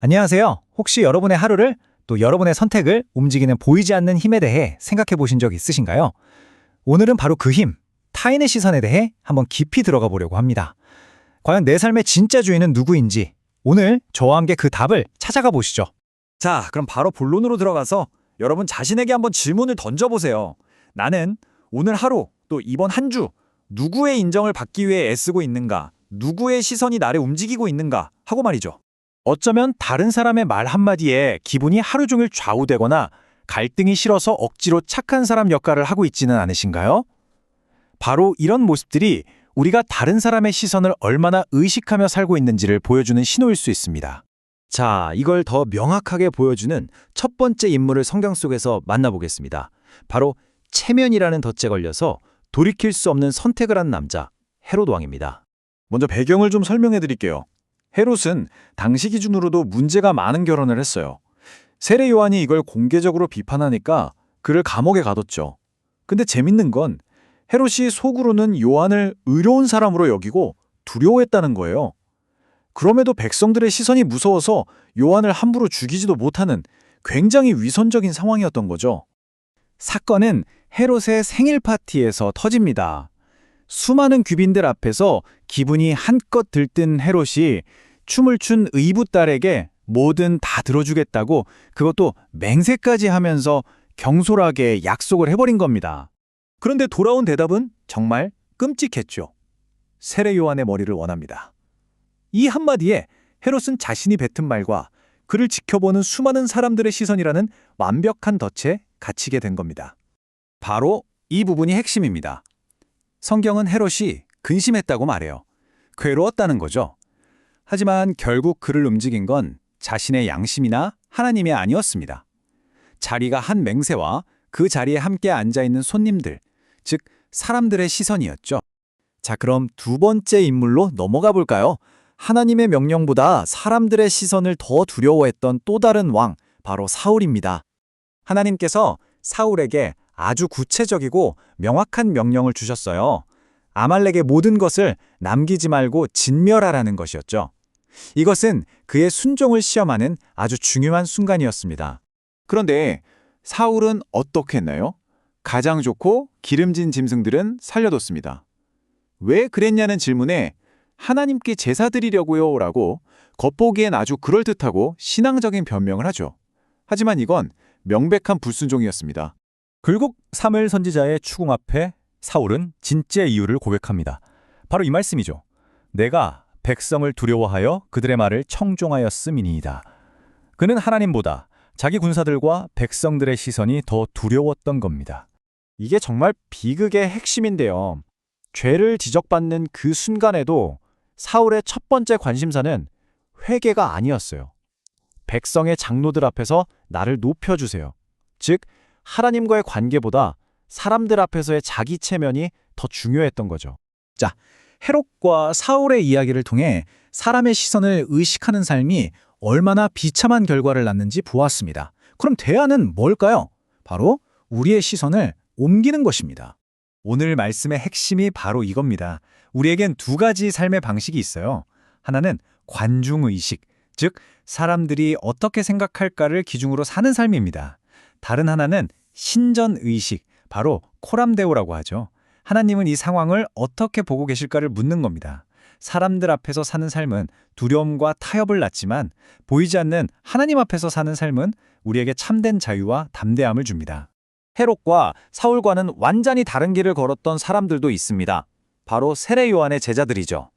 안녕하세요. 혹시 여러분의 하루를 또 여러분의 선택을 움직이는 보이지 않는 힘에 대해 생각해 보신 적 있으신가요? 오늘은 바로 그 힘, 타인의 시선에 대해 한번 깊이 들어가 보려고 합니다. 과연 내 삶의 진짜 주인은 누구인지 오늘 저와 함께 그 답을 찾아가 보시죠. 자, 그럼 바로 본론으로 들어가서 여러분 자신에게 한번 질문을 던져보세요. 나는 오늘 하루 또 이번 한 주 누구의 인정을 받기 위해 애쓰고 있는가? 누구의 시선이 나를 움직이고 있는가? 하고 말이죠. 어쩌면 다른 사람의 말 한마디에 기분이 하루 종일 좌우되거나 갈등이 싫어서 억지로 착한 사람 역할을 하고 있지는 않으신가요? 바로 이런 모습들이 우리가 다른 사람의 시선을 얼마나 의식하며 살고 있는지를 보여주는 신호일 수 있습니다. 자, 이걸 더 명확하게 보여주는 첫 번째 인물을 성경 속에서 만나보겠습니다. 바로 체면이라는 덫에 걸려서 돌이킬 수 없는 선택을 한 남자, 헤롯 왕입니다. 먼저 배경을 좀 설명해 드릴게요. 헤롯은 당시 기준으로도 문제가 많은 결혼을 했어요. 세례 요한이 이걸 공개적으로 비판하니까 그를 감옥에 가뒀죠. 근데 재밌는 건 헤롯이 속으로는 요한을 의로운 사람으로 여기고 두려워했다는 거예요. 그럼에도 백성들의 시선이 무서워서 요한을 함부로 죽이지도 못하는 굉장히 위선적인 상황이었던 거죠. 사건은 헤롯의 생일 파티에서 터집니다. 수많은 귀빈들 앞에서 기분이 한껏 들뜬 헤롯이 춤을 춘 의붓딸에게 뭐든 다 들어주겠다고 그것도 맹세까지 하면서 경솔하게 약속을 해버린 겁니다. 그런데 돌아온 대답은 정말 끔찍했죠. 세례 요한의 머리를 원합니다. 이 한마디에 헤롯은 자신이 뱉은 말과 그를 지켜보는 수많은 사람들의 시선이라는 완벽한 덫에 갇히게 된 겁니다. 바로 이 부분이 핵심입니다. 성경은 헤롯이 근심했다고 말해요. 괴로웠다는 거죠. 하지만 결국 그를 움직인 건 자신의 양심이나 하나님이 아니었습니다. 자리가 한 맹세와 그 자리에 함께 앉아있는 손님들, 즉 사람들의 시선이었죠. 자, 그럼 두 번째 인물로 넘어가 볼까요? 하나님의 명령보다 사람들의 시선을 더 두려워했던 또 다른 왕, 바로 사울입니다. 하나님께서 사울에게 아주 구체적이고 명확한 명령을 주셨어요. 아말렉의 모든 것을 남기지 말고 진멸하라는 것이었죠. 이것은 그의 순종을 시험하는 아주 중요한 순간이었습니다. 그런데 사울은 어떻게 했나요? 가장 좋고 기름진 짐승들은 살려뒀습니다. 왜 그랬냐는 질문에 하나님께 제사 드리려고요 라고 겉보기엔 아주 그럴듯하고 신앙적인 변명을 하죠. 하지만 이건 명백한 불순종이었습니다. 결국 사무엘 선지자의 추궁 앞에 사울은 진짜 이유를 고백합니다. 바로 이 말씀이죠. 내가 백성을 두려워하여 그들의 말을 청종하였음이니이다. 그는 하나님보다 자기 군사들과 백성들의 시선이 더 두려웠던 겁니다. 이게 정말 비극의 핵심인데요. 죄를 지적받는 그 순간에도 사울의 첫 번째 관심사는 회개가 아니었어요. 백성의 장로들 앞에서 나를 높여주세요. 즉, 하나님과의 관계보다 사람들 앞에서의 자기 체면이 더 중요했던 거죠. 자, 헤롯과 사울의 이야기를 통해 사람의 시선을 의식하는 삶이 얼마나 비참한 결과를 낳는지 보았습니다. 그럼 대안은 뭘까요? 바로 우리의 시선을 옮기는 것입니다. 오늘 말씀의 핵심이 바로 이겁니다. 우리에겐 두 가지 삶의 방식이 있어요. 하나는 관중의식, 즉 사람들이 어떻게 생각할까를 기준으로 사는 삶입니다. 다른 하나는 신전의식, 바로 코람데오라고 하죠. 하나님은 이 상황을 어떻게 보고 계실까를 묻는 겁니다. 사람들 앞에서 사는 삶은 두려움과 타협을 낳지만 보이지 않는 하나님 앞에서 사는 삶은 우리에게 참된 자유와 담대함을 줍니다. 헤롯과 사울과는 완전히 다른 길을 걸었던 사람들도 있습니다. 바로 세례 요한의 제자들이죠.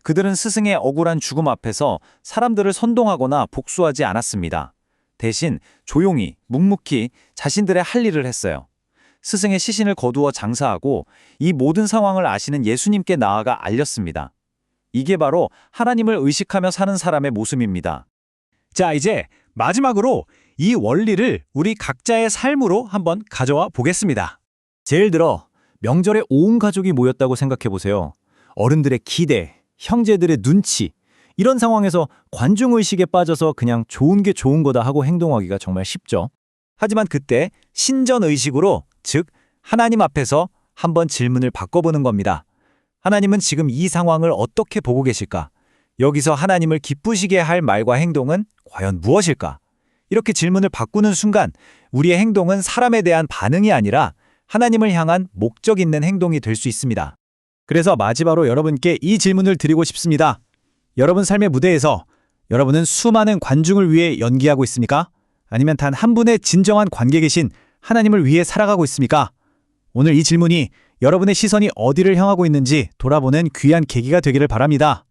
그들은 스승의 억울한 죽음 앞에서 사람들을 선동하거나 복수하지 않았습니다. 대신 조용히, 묵묵히 자신들의 할 일을 했어요. 스승의 시신을 거두어 장사하고 이 모든 상황을 아시는 예수님께 나아가 알렸습니다. 이게 바로 하나님을 의식하며 사는 사람의 모습입니다. 자, 이제 마지막으로 이 원리를 우리 각자의 삶으로 한번 가져와 보겠습니다. 예를 들어 명절에 온 가족이 모였다고 생각해 보세요. 어른들의 기대, 형제들의 눈치, 이런 상황에서 관중의식에 빠져서 그냥 좋은 게 좋은 거다 하고 행동하기가 정말 쉽죠. 하지만 그때 신전의식으로, 즉 하나님 앞에서 한번 질문을 바꿔보는 겁니다. 하나님은 지금 이 상황을 어떻게 보고 계실까? 여기서 하나님을 기쁘시게 할 말과 행동은 과연 무엇일까? 이렇게 질문을 바꾸는 순간 우리의 행동은 사람에 대한 반응이 아니라 하나님을 향한 목적 있는 행동이 될 수 있습니다. 그래서 마지막으로 여러분께 이 질문을 드리고 싶습니다. 여러분 삶의 무대에서 여러분은 수많은 관중을 위해 연기하고 있습니까? 아니면 단 한 분의 진정한 관객이신 하나님을 위해 살아가고 있습니까? 오늘 이 질문이 여러분의 시선이 어디를 향하고 있는지 돌아보는 귀한 계기가 되기를 바랍니다.